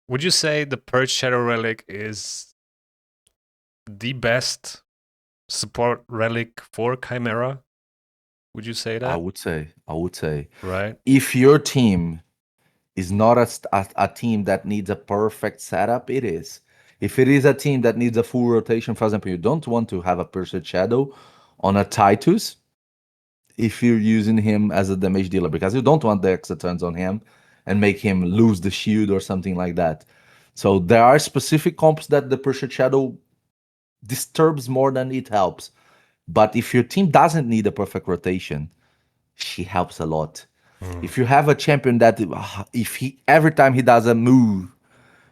Would you say the Purge Shadow Relic is the best support relic for Chimera? Would you say I that? would say, I would say, Right? if your team is not a team that needs a perfect setup, it is. If it is a team that needs a full rotation, for example, you don't want to have a Pursuit Shadow on a Titus if you're using him as a damage dealer, because you don't want the extra turns on him and make him lose the shield or something like that. So there are specific comps that the Pursuit Shadow disturbs more than it helps. But if your team doesn't need a perfect rotation, she helps a lot. Mm. If you have a champion that if he every time he does a move,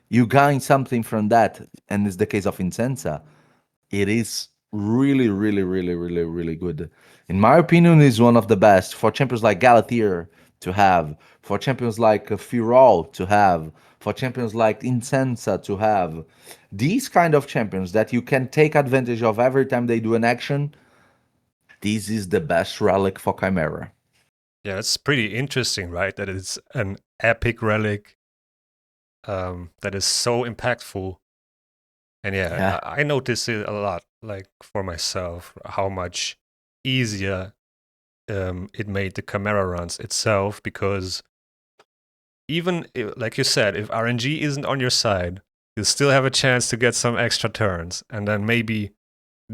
you gain something from that, and it's the case of Incensa, it is really, really, really, really, really good. In my opinion, is one of the best for champions like Galathir to have, for champions like Firol to have, for champions like Incensa to have. These kind of champions that you can take advantage of every time they do an action. This is the best relic for Chimera. Yeah, it's pretty interesting, right? That it's an epic relic that is so impactful. And yeah, Yeah, I notice it a lot, like for myself, how much easier it made the Chimera runs itself. Because even like you said, if RNG isn't on your side, you still have a chance to get some extra turns, and then maybe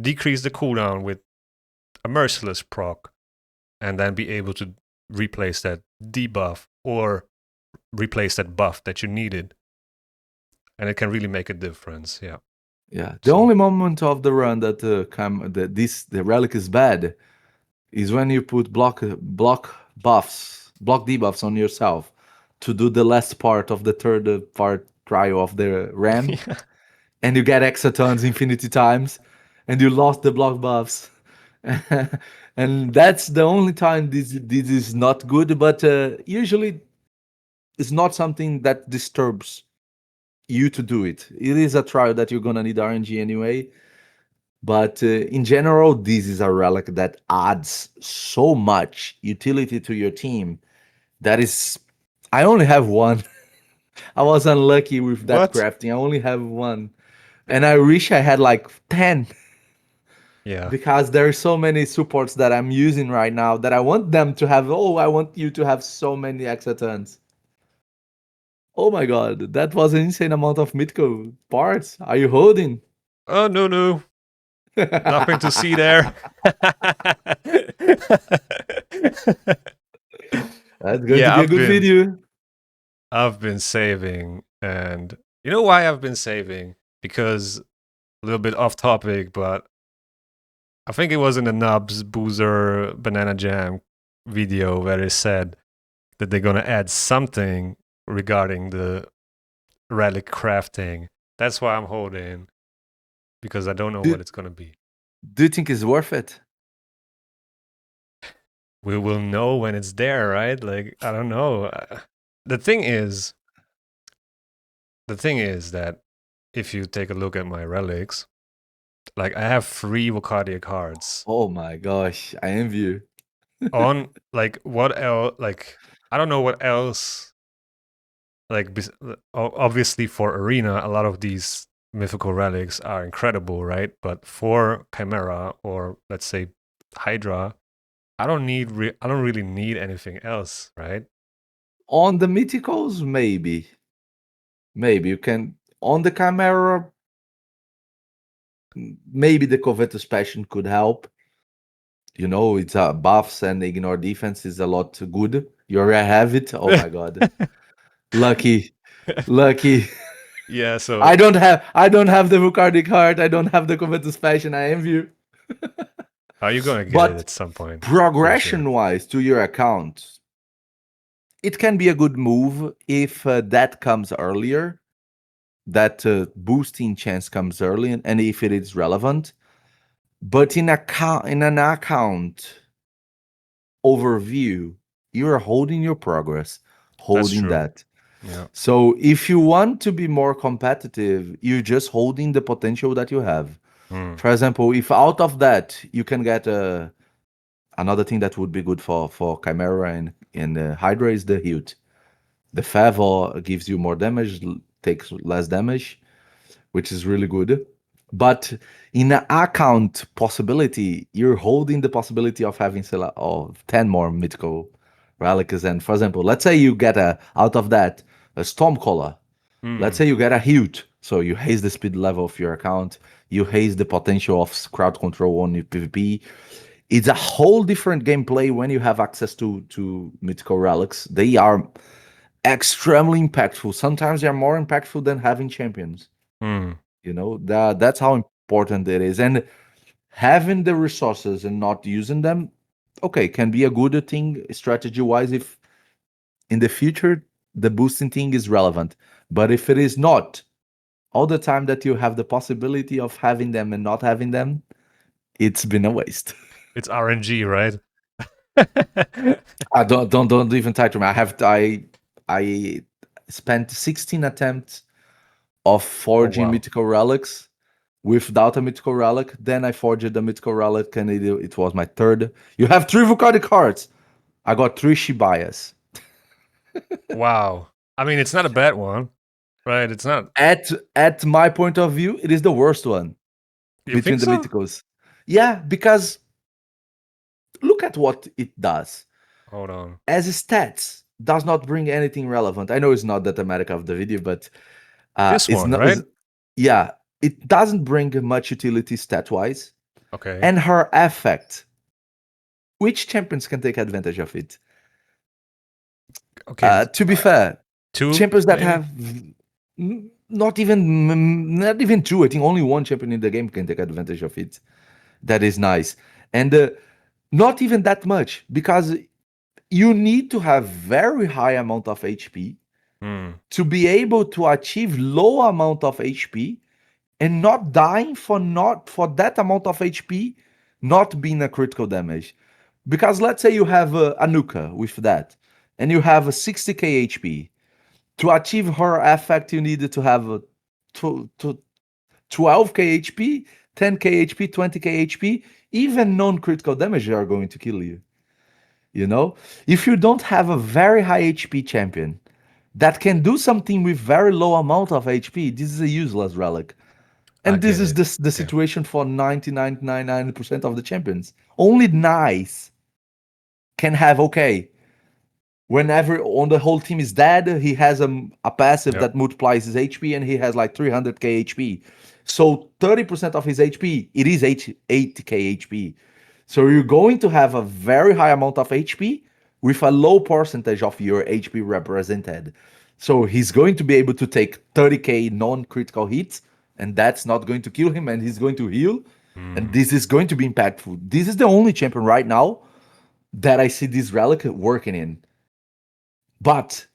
decrease the cooldown with a merciless proc, and then be able to replace that debuff or replace that buff that you needed, and it can really make a difference. Yeah. yeah. The So only moment of the run that the relic is bad is when you put block debuffs on yourself to do the last part of the third part trial of the ram, yeah, and you get exatons infinity times, and you lost the block buffs. And that's the only time this is not good, but usually it's not something that disturbs you to do it. It is a trial that you're gonna need RNG anyway. But in general, this is a relic that adds so much utility to your team. That is, I only have one. I was unlucky with that what? crafting. I only have one. And I wish I had like 10 Yeah. because there are so many supports that I'm using right now that I want them to have. Oh, I want you to have so many exatons. Oh my god, that was an insane amount of mythical parts. Are you holding? Oh no, no, nothing to see there. That's going to Yeah, be a good video. I've been saving, and you know why I've been saving? Because a little bit off topic, but I think it was in the Nubs Boozer Banana Jam video where they said that they're gonna add something regarding the relic crafting. That's why I'm holding, because I don't know Do, what it's gonna be. do you think it's worth it? We will know when it's there, right? Like, I don't know. The thing is, the thing is that if you take a look at my relics, like I have 3 Vocadia cards Oh my gosh, I envy you. on. Like, what else? Like, I don't know what else. Like, obviously for Arena, a lot of these mythical relics are incredible, right? But for Chimera or let's say Hydra, I don't really need anything else, right? On the mythicals, maybe. Maybe you can. On the Chimera, maybe the Covetous Passion could help. You know, it's buffs and ignore defense is a lot good. You already have it. Oh my god. Lucky. Lucky. Yeah, so I don't have the Vucardic heart. I don't have the Covetous Passion. I envy you. are you gonna get it But at some point? For sure. progression wise to your account, it can be a good move if that comes earlier, that boosting chance comes early, and if it is relevant. But in an account overview, you're holding your progress, That's holding true. that. Yeah. So if you want to be more competitive, you're just holding the potential that you have. Mm. For example, if out of that you can get another thing that would be good for Chimera and Hydra is the Hilt. The favor gives you more damage, takes less damage, which is really good. But in an account possibility, you're holding the possibility of having of 10 more mythical relics. And for example, let's say you get out of that a Stormcaller. Let's Mm. say you get a Hilt. So you haze the speed level of your account, you haze the potential of crowd control on your PvP. It's a whole different gameplay when you have access to mythical relics. They are extremely impactful. Sometimes they are more impactful than having champions. Mm. That's how important it is. And having the resources and not using them, okay, can be a good thing strategy wise if in the future the boosting thing is relevant. But if it is not, all the time that you have the possibility of having them and not having them, it's been a waste. It's RNG, right? I don't even touch me. I spent 16 attempts of Oh forging wow. mythical relics without a mythical relic. Then I forged the mythical relic, and it was my third. You have 3 Vucari cards. I got 3 Shibayas. Wow. I mean, it's not a bad one, right? It's not. At my point of view, it is the worst one You between think the so? mythicals. Yeah, because look at what it does. Hold on. As stats, does not bring anything relevant. I know it's not the thematic of the video, but This it's one, not. right? Yeah, it doesn't bring much utility stat wise, Okay. and her effect. Which champions can take advantage of it? Okay. To be fair, Two, champions that maybe? have not even two. I think only one champion in the game can take advantage of it. That is nice, and not even that much because you need to have very high amount of HP Hmm. to be able to achieve low amount of HP and not dying for that amount of HP not being a critical damage. Because let's say you have a Nuka with that, and you have a 60k HP. To achieve her effect, you needed to have a 12k HP, 10k HP, 20k HP. Even non-critical damage are going to kill you. You know, if you don't have a very high HP champion that can do something with very low amount of HP, this is a useless relic. I And this get is it. the Okay. situation for 99.99% of the champions. Only Nice can have, okay, whenever on the whole team is dead, he has a passive Yep. that multiplies his HP and he has like 300k HP. So 30% of his HP, it is 80k HP. So you're going to have a very high amount of HP with a low percentage of your HP represented. So he's going to be able to take 30k non-critical hits, and that's not going to kill him, and he's going to heal. And Hmm. this is going to be impactful. This is the only champion right now that I see this relic working in. But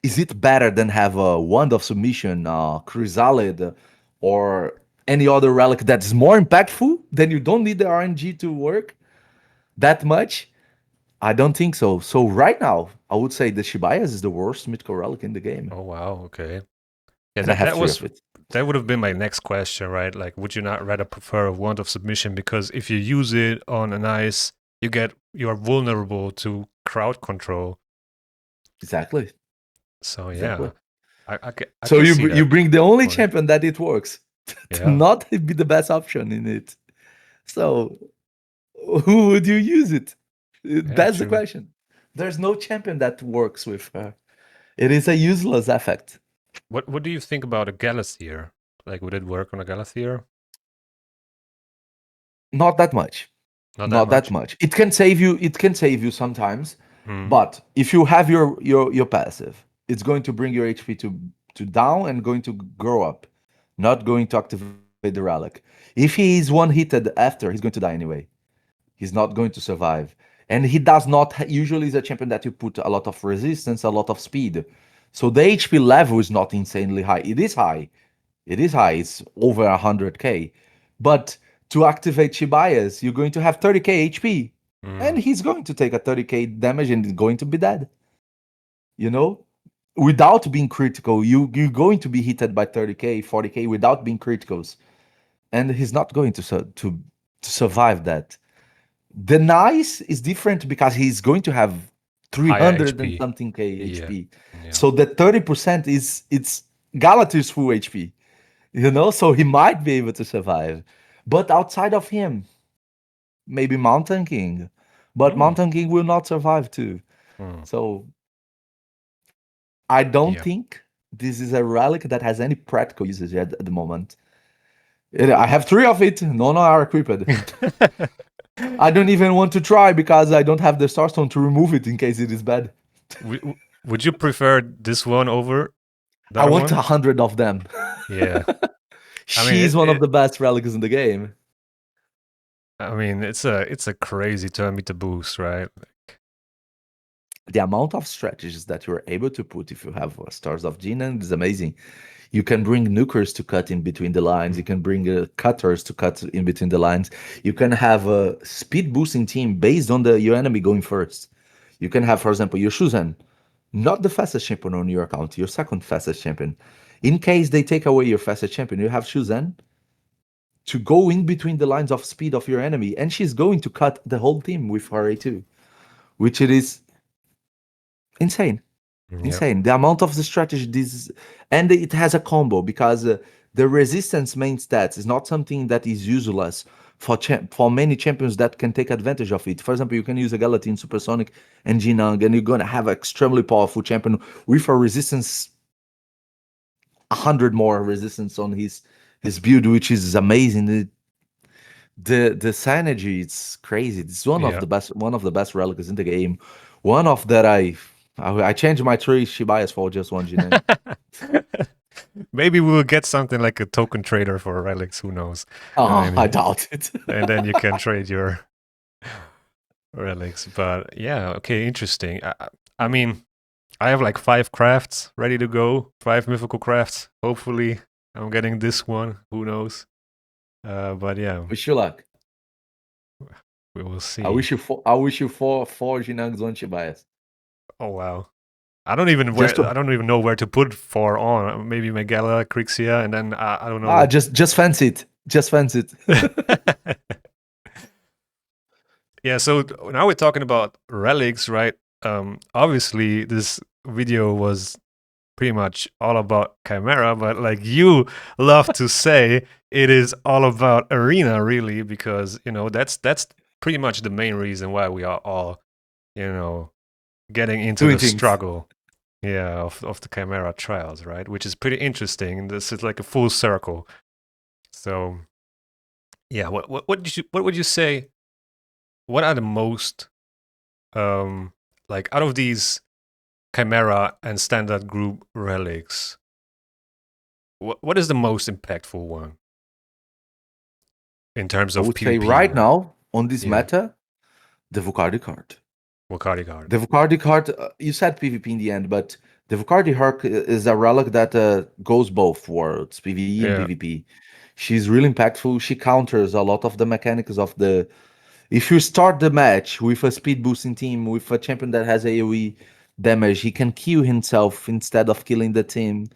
is it better than have a Wand of Submission, Chrysalid, or any other relic that's more impactful? Then you don't need the RNG to work that much? I don't think so. So right now, I would say the Shibayas is the worst mythical relic in the game, Oh wow. Okay. Yeah, and I that have that 3 was of it. that would have been my next question, right? Like, would you not rather prefer a wand of submission because if you use it on an ice, you are vulnerable to crowd control. Exactly, So exactly. yeah, I So can you see you that bring the only point. champion that it works to Yeah, not be the best option in it. So who would you use it? yeah, That's the true. question. There's no champion that works with her. It is a useless effect. What do you think about a Galathier? Like, would it work on a Galathier? Not that much. Not that Not that much. much. It can save you. It can save you sometimes, Hmm. but if you have your passive, it's going to bring your HP to down and going to grow up, not going to activate the relic. If he is one hitted after, he's going to die anyway. He's not going to survive. And he does not usually is a champion that you put a lot of resistance, a lot of speed. So the HP level is not insanely high. It is high. It is high. It's over 100k. But to activate Shibayas, you're going to have 30k HP. And Mm. he's going to take a 30k damage and is going to be dead. You know? Without being critical, you're going to be hit by 30k, 40k without being criticals. And he's not going to survive that. The Nice is different because he's going to have Higher 300 and HP. something k Yeah. HP. Yeah. So the 30% is Galata's full HP, so he might be able to survive. But outside of him, maybe Mountain King. But Mm. Mountain King will not survive too. Mm. So I don't Yeah. think this is a relic that has any practical usage at the moment. I have 3 of it, none are equipped. I don't even want to try because I don't have the Starstone to remove it in case it is bad. Would you prefer this one over the I other want one? 100 of them. Yeah. I mean, She's one of the best relics in the game. it's a crazy turn meter boost, right? The amount of strategies that you're able to put if you have Stars of Jinan is amazing. You can bring nukers to cut in between the lines. You can bring cutters to cut in between the lines. You can have a speed boosting team based on your enemy going first. You can have, for example, your KruYseN, not the fastest champion on your account, your second fastest champion. In case they take away your fastest champion, you have KruYseN to go in between the lines of speed of your enemy, and she's going to cut the whole team with her A2, which it is insane. Yeah. Insane. The amount of the strategy this and it has a combo because the resistance main stats is not something that is useless for many champions that can take advantage of it. For example, you can use a Galatine Supersonic and Jinang, and you're gonna have an extremely powerful champion with a resistance 100 more resistance on his build, which is amazing. The synergy, it's crazy. It's Yeah. one of the best relics in the game. One of that I changed my 3 Shibayas for just one Jinang. Maybe we will get something like a token trader for relics. Who knows? Oh, I And doubt it. then you can trade your relics. But yeah, okay, interesting. I mean, I have like 5 crafts ready to go, 5 mythical crafts. Hopefully, I'm getting this one. Who knows? But yeah, Wish you luck. we will I see. wish you four Jinangs on Shibayas. Oh wow. I don't even know where to put 4 on. Maybe Megala, Crixia, and then I don't know. Just fancy it. Just fancy it. Yeah, so now we're talking about relics, right? Obviously, this video was pretty much all about Chimera, but like you love to say, it is all about Arena, really, because that's pretty much the main reason why we are all, you know, getting into Doing the things. struggle, yeah, of the Chimera trials, right? Which is pretty interesting. This is like a full circle. So, yeah, what would you say? What are the most like out of these Chimera and standard group relics, what is the most impactful one in terms I of would say PvP, right right? now on this Yeah, meta, the Vukardi card. Wakari card. The Vukardi card, you said PvP in the end, but the Vukardi Herc is a relic that goes both worlds, PvE and Yeah, PvP. She's really impactful. She counters a lot of the mechanics of the. If you start the match with a speed boosting team, with a champion that has AoE damage, he can kill himself instead of killing the team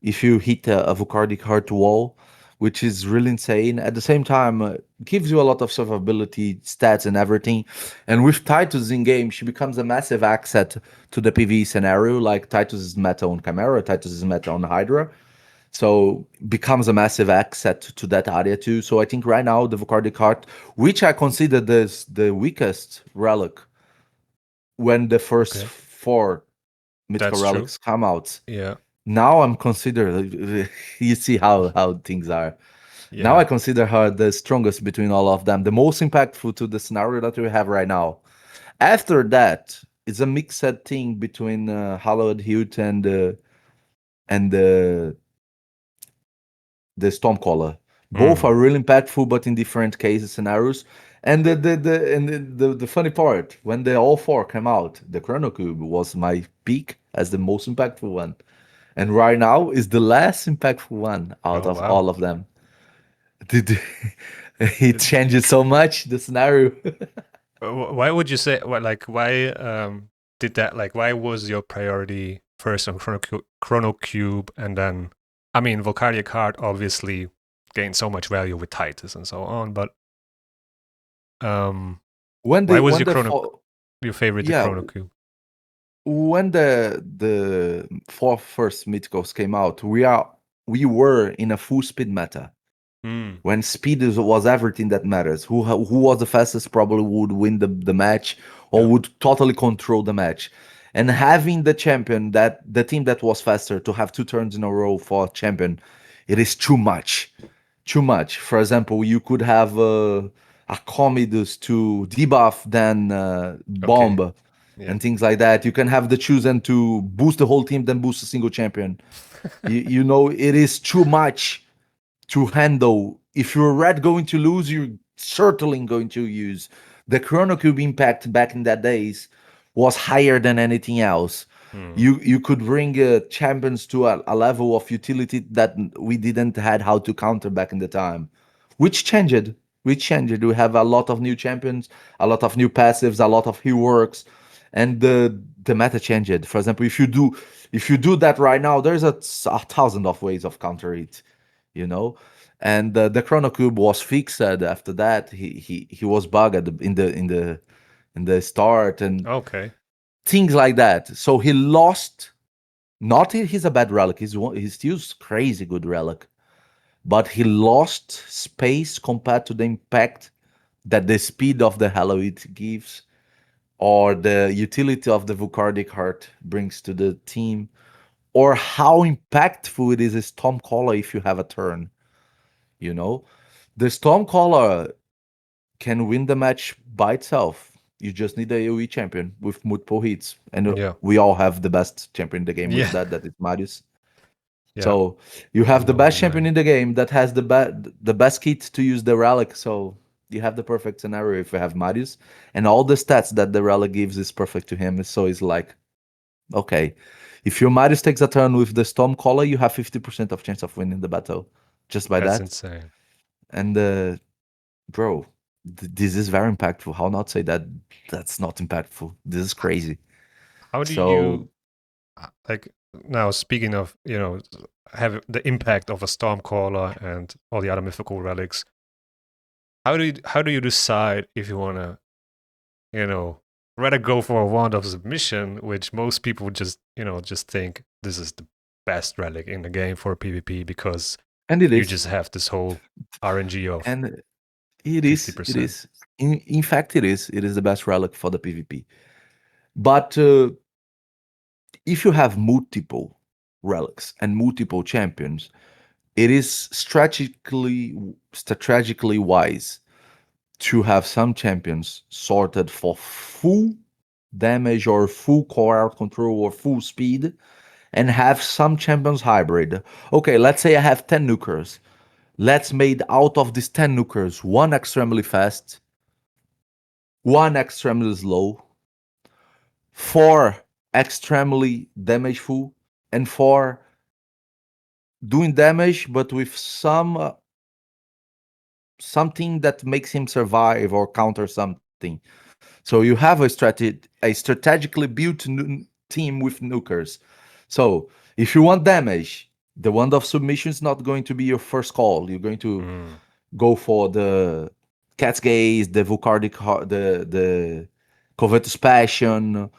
if you hit a Vukardi card wall, which is really insane. At the same time, gives you a lot of survivability, stats, and everything. And with Titus in game, she becomes a massive asset to the PvE scenario. Like Titus is meta on Chimera, Titus is meta on Hydra. So becomes a massive asset to that area too. So I think right now the Vukardi card, which I consider this the weakest relic when the first okay, 4 mythical that's true. relics come out, Yeah, now I'm considered. You see how things are. Now I yeah, consider her the strongest between all of them, the most impactful to the scenario that we have right now. After that, it's a mixed thing between Hallowed Hilt and the Stormcaller. Both hmm, are really impactful, but in different cases scenarios. And the funny part, when they all 4 came out, the Chrono Cube was my peak as the most impactful one. And right now is the last impactful one out oh of wow. all of them. Did it It, changes so much the scenario? why would you say like why did that, like why was your priority first on Chrono Cube, and then I mean Volcaria card obviously gained so much value with Titus and so on, but um when why they was when the your favorite the yeah Chrono Cube? when the four first mythicals came out, we were in a full speed meta. Mm, When was everything that matters. Who was the fastest probably would win the match or yeah. would totally control the match. And having the champion, that the team that was faster, to have two turns in a row for champion, it is too much. Too much. For example, you could have a Commodus to debuff then Okay. bomb Yeah. and things like that. You can have the chosen to boost the whole team, then boost a single champion. You know, it is too much to handle. If you're red going to lose, you're certainly going to use. The Chrono Cube impact back in that days was higher than anything else. Mm, You could bring champions to a level of utility that we didn't had how to counter back in the time, which changed. Which changed. We have a lot of new champions, a lot of new passives, a lot of heal works, and the meta changed. For example, if you do that right now, there's a thousand of ways of counter it, you know. And the Chrono Cube was fixed after that. He was bugged in the start and okay. things like that. So he lost. Not he's a bad relic. He's still crazy good relic, but he lost space compared to the impact that the speed of the Halo it gives, or the utility of the Vucardic Heart brings to the team, or how impactful it is a Stormcaller if you have a turn. You know, the Stormcaller can win the match by itself. You just need a AoE champion with multiple hits, and Yeah. we all have the best champion in the game with Yeah. that. That is Marius. Yeah. So you I have the know best him, champion man. in the game that has the best kit to use the relic. So you have the perfect scenario if you have Marius, and all the stats that the relic gives is perfect to him. So it's like, okay, if your Marius takes a turn with the Stormcaller, you have 50% of chance of winning the battle just by That's that. insane. And bro, this is very impactful. How not say that that's not impactful? This is crazy. How do So you like now speaking of, have the impact of a Stormcaller and all the other mythical relics, how do you decide if you wanna, you know, rather go for a wand of submission, which most people just think this is the best relic in the game for PvP because and it you is, just have this whole RNG of and it is, it 50%. is. In fact, it is. It is the best relic for the PvP. But if you have multiple relics and multiple champions, it is strategically wise to have some champions sorted for full damage or full core out control or full speed, and have some champions hybrid. Okay, let's say I have 10 nukers. Let's made out of these 10 nukers, one extremely fast, one extremely slow, four extremely damageful, and four doing damage but with something that makes him survive or counter something. So you have a strategically built team with nukers. So if you want damage, the wand of submission is not going to be your first call. You're going to Mm, go for the cat's gaze, the Vucardic, the covetous passion,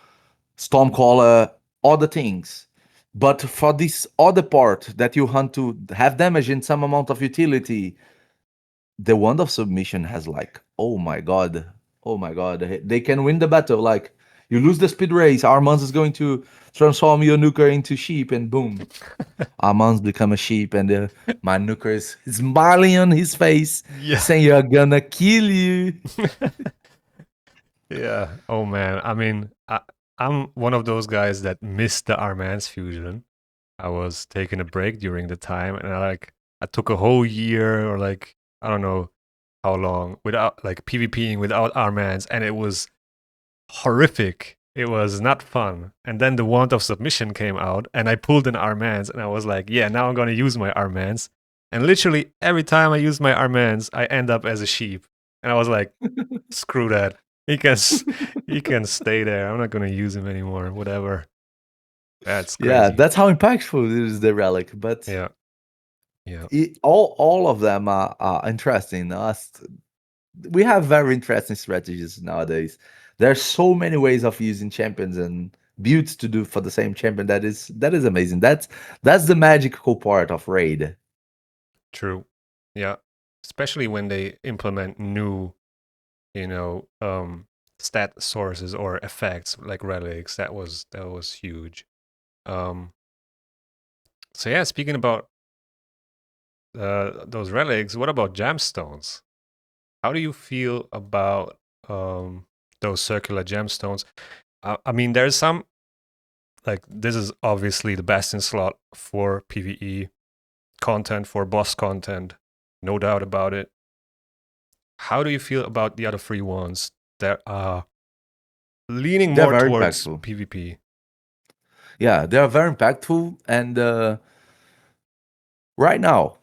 Stormcaller, other things. But for this other part that you want to have damage in some amount of utility, the wand of submission has like, oh my god, they can win the battle. Like you lose the speed race, Armand is going to transform your nuker into sheep, and boom, Armand's become a sheep, and my nuker is smiling on his face, yeah. saying, "You're gonna kill you." Yeah. Oh man. I mean, I'm one of those guys that missed the Armand's fusion. I was taking a break during the time, and I took a whole year or like I don't know how long without like PvPing without Armands, and it was horrific. It was not fun. And then the Want of Submission came out, and I pulled an Armands, and I was like, yeah, now I'm gonna use my Armands. And literally every time I use my Armands, I end up as a sheep. And I was like, screw that. He can he can stay there. I'm not gonna use him anymore. Whatever. That's Yeah, crazy. that's how impactful is the relic. But Yeah. Yeah. all of them are interesting. We have very interesting strategies nowadays. There's so many ways of using champions, and builds to do for the same champion. That is amazing. That's the magical part of raid. True. Yeah. Especially when they implement new, you know, stat sources or effects like relics. That was huge. Um, so yeah, speaking about those relics, what about gemstones? How do you feel about those circular gemstones? I mean, there's some like this is obviously the best in slot for PvE content, for boss content, no doubt about it. How do you feel about the other three ones that are leaning They're more very towards impactful. PvP? Yeah, they are very impactful. And right now,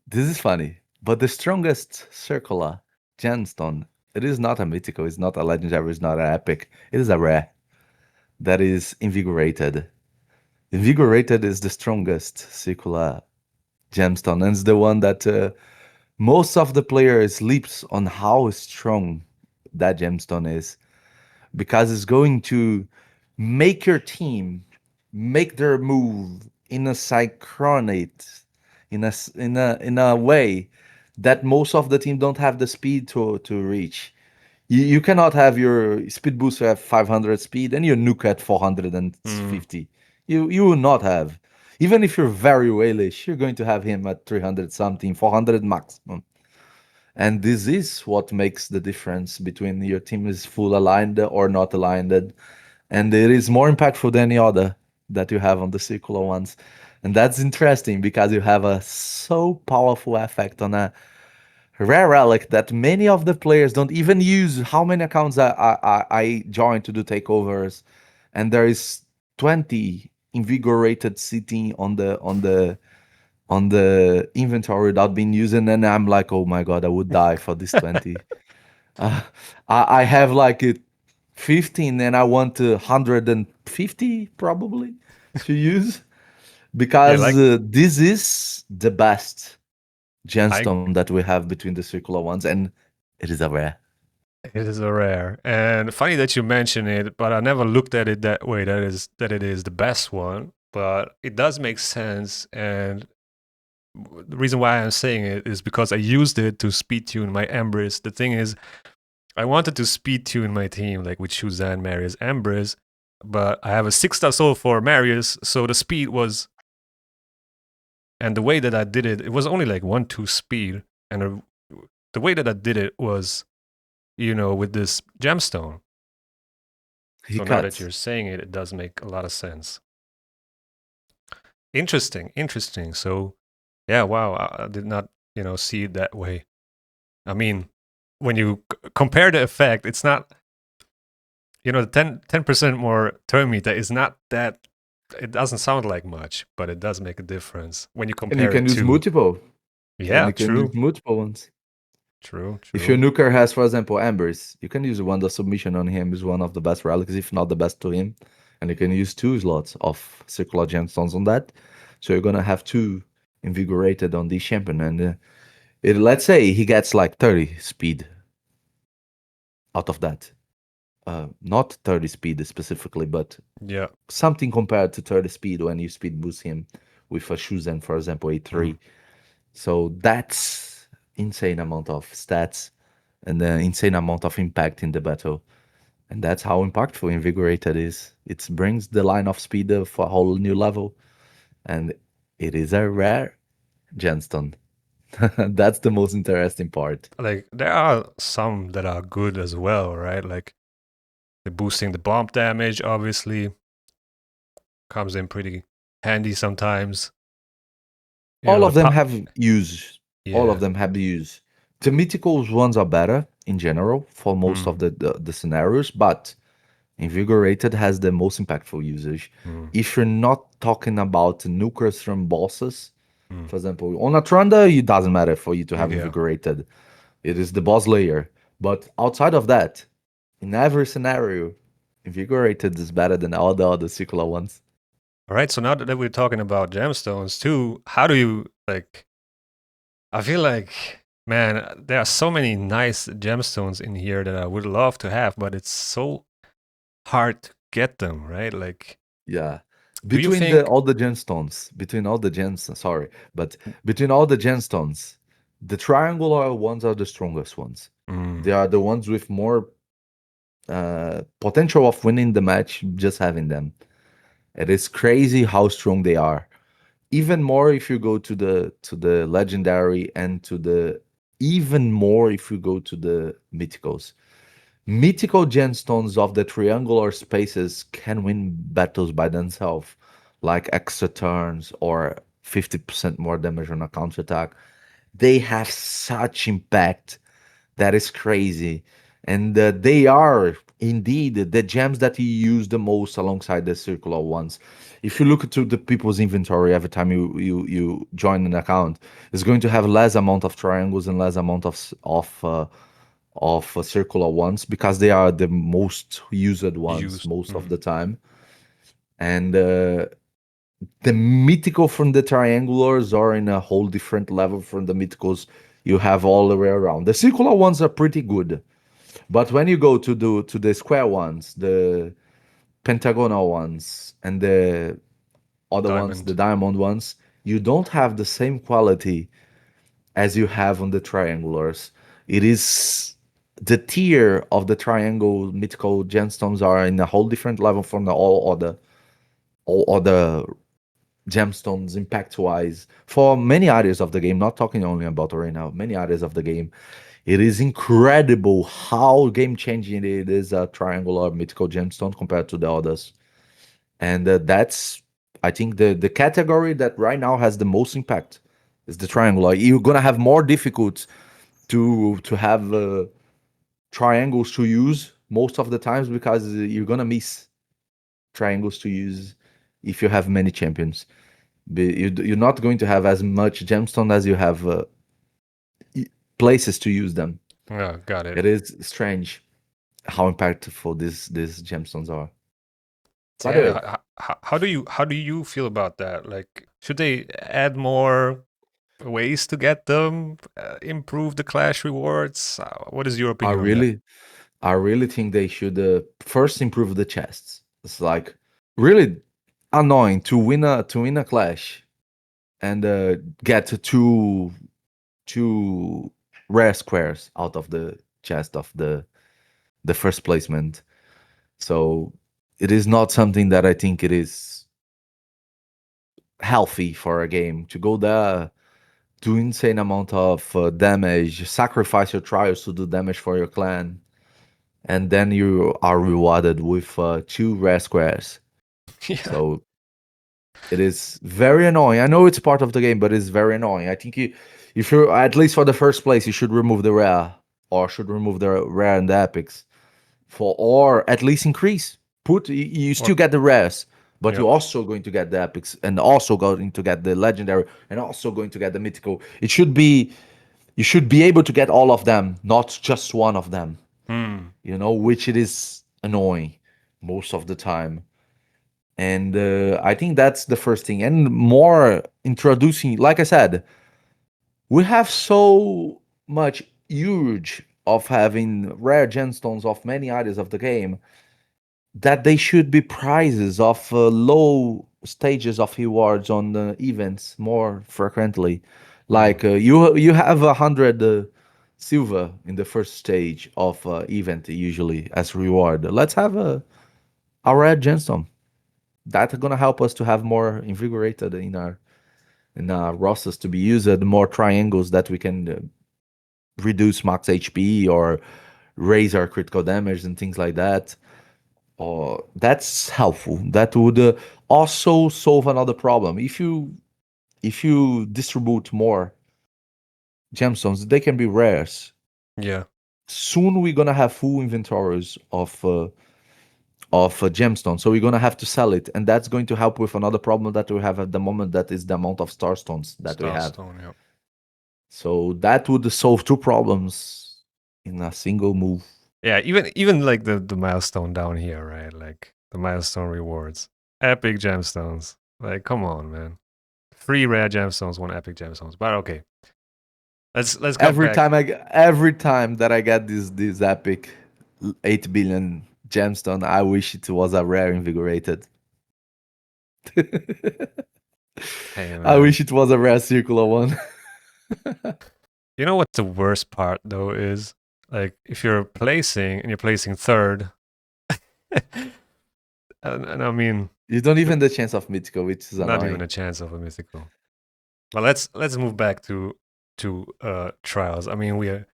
this is funny, but the strongest circular gemstone, it is not a mythical, it's not a legendary, it's not an epic, it is a rare. That is invigorated. Invigorated is the strongest circular gemstone, and it's the one that most of the players sleeps on how strong that gemstone is, because it's going to make your team make their move in a synchronate, in a way that most of the team don't have the speed to reach. You cannot have your speed booster at 500 speed and your nuke at Mm, 450. You will not have. Even if you're very whalish, you're going to have him at 300 something, 400 maximum. And this is what makes the difference between your team is full aligned or not aligned. And it is more impactful than any other that you have on the circular ones. And that's interesting because you have a so powerful effect on a rare relic that many of the players don't even use. How many accounts I joined to do takeovers, and there is 20 invigorated sitting on the inventory without being used, and then I'm like, oh my god, I would die for this 20. uh, I have like it 15 and I want 150 probably to use, yeah, because like this is the best I gemstone that we have between the circular ones, and it is a rare. it is a rare. And funny that you mention it, but I never looked at it that way. That it is the best one, but it does make sense. And the reason why I'm saying it is because I used it to speed tune my Embrace. The thing is, I wanted to speed tune my team, like with KruYseN, Marius, Embrace, but I have a 6-star soul for Marius, so the speed was, and the way that I did it, it was only like 1-2 speed, and the way that I did it was, with this gemstone. He So now that cuts. you're saying it, it does make a lot of sense. Interesting, interesting. So, yeah, wow, I did not, see it that way. I mean, when you compare the effect, it's not, the 10% more turn meter is not that, it doesn't sound like much, but it does make a difference when you And you compare can it use to, multiple. And yeah, you can use true, multiple ones. true, If your true. nuker has, for example, embers, you can use one. The submission on him is one of the best relics, if not the best to him. And you can use 2 slots of circular gemstones on that. So you're gonna have 2 invigorated on this champion. And let's say he gets like 30 speed out of that. Not 30 speed specifically, but Yeah. something compared to 30 speed when you speed boost him with a KruYseN, for example, Mm. A3. So that's insane amount of stats and the insane amount of impact in the battle. And that's how impactful Invigorated is. It brings the line of speed for a whole new level. And it is a rare gemstone. That's the most interesting part. Like, there are some that are good as well, right? Like, the boosting the bomb damage, obviously, comes in pretty handy sometimes. All The of them pop. have use. All of Yeah. them have use. The mythicals ones are better in general for most of Mm, the scenarios, but Invigorated has the most impactful usage. mm, If you're not talking about nukers from bosses, mm. for example, on Atranda, it doesn't matter for you to have Yeah. Invigorated. It is the boss layer. But outside of that, in every scenario, Invigorated is better than all the other circular ones. All right. So now that we're talking about gemstones too, how do you like? I feel like, man, there are so many nice gemstones in here that I would love to have, but it's so hard to get them, right? Like, Yeah. do you Between think? all the gemstones, sorry, but between all the gemstones, the triangular ones are the strongest ones. Mm, They are the ones with more potential of winning the match just having them. It is crazy how strong they are. Even more if you go to the legendary and to the even more if you go to the mythicals. Mythical gemstones of the triangular spaces can win battles by themselves, like extra turns or 50% more damage on a counterattack. They have such impact that is crazy. And they are indeed the gems that you use the most alongside the circular ones. If you look to the people's inventory every time you join an account, it's going to have less amount of triangles and less amount of circular ones because they are the most used ones used. most of the time. And the mythical from the triangulars are in a whole different level from the mythicals you have all the way around. The circular ones are pretty good, but when you go to the square ones, the pentagonal ones, and the other ones, the Diamond. diamond ones, you don't have the same quality as you have on the triangulars. It is the tier of the triangle mythical gemstones are in a whole different level from the all other gemstones impact wise for many areas of the game. Not talking only about right now, many areas of the game. It is incredible how game changing it is a triangular mythical gemstone compared to the others, and that's I think the category that right now has the most impact is the triangular. You're gonna have more difficult to have triangles to use most of the times because you're gonna miss triangles to use if you have many champions. You're not going to have as much gemstone as you have places to use them. Oh, got it. It is strange how impactful these gemstones are. So By the way, yeah, how do you feel about that? Like, should they add more ways to get them? Improve the clash rewards? What is your I opinion on that? really I really think they should first improve the chests. It's like really annoying to win a clash and get two rare squares out of the chest of the first placement. So it is not something that I think it is healthy for a game to go there, do insane amount of damage, sacrifice your trials to do damage for your clan, and then you are rewarded with two rare squares. Yeah. So it is very annoying. I know it's part of the game, but it's very annoying. I think if you at least for the first place, you should remove the rare or should remove the rare and the epics for or at least increase. You Or still get the rares, but yep. you're also going to get the epics and also going to get the legendary and also going to get the mythical. It should be you should be able to get all of them, not just one of them. Hmm. Which it is annoying most of the time. And I think that's the first thing. And more introducing, like I said, we have so much urge of having rare gemstones of many areas of the game that they should be prizes of low stages of rewards on the events more frequently. Hmm. Like you have 100 silver in the first stage of event usually as reward. Let's have a rare gemstone. That's gonna help us to have more invigorated in our rosters to be used, more triangles that we can reduce max HP or raise our critical damage and things like that. That's helpful. That would also solve another problem. If you distribute more gemstones, they can be rares. Yeah. Soon we're gonna have full inventories of gemstones, so we're gonna have to sell it, and that's going to help with another problem that we have at the moment. That is the amount of starstones that we have. Starstone. Yep. So that would solve two problems in a single move. Yeah. Even like the milestone down here, right? Like the milestone rewards, epic gemstones. Like, come on, man. 3 rare gemstones, 1 epic gemstones. But okay, let's cut Every back. time every time that I get this epic 8 billion gemstone. I wish it was a rare invigorated. Hey I man. wish it was a rare circular one. You know what the worst part though is? Like if you're placing and you're placing third, and I mean You don't even the chance of mythical, which is not even annoying. a chance of a mythical. But let's move back to trials. I mean we are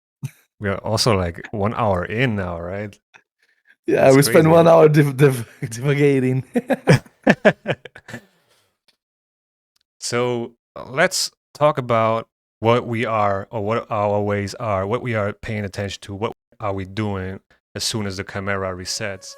also like 1 hour in now, right? Yeah, That's we spent crazy. 1 hour divagating. So let's talk about what we are or what our ways are, what we are paying attention to, what are we doing as soon as the camera resets.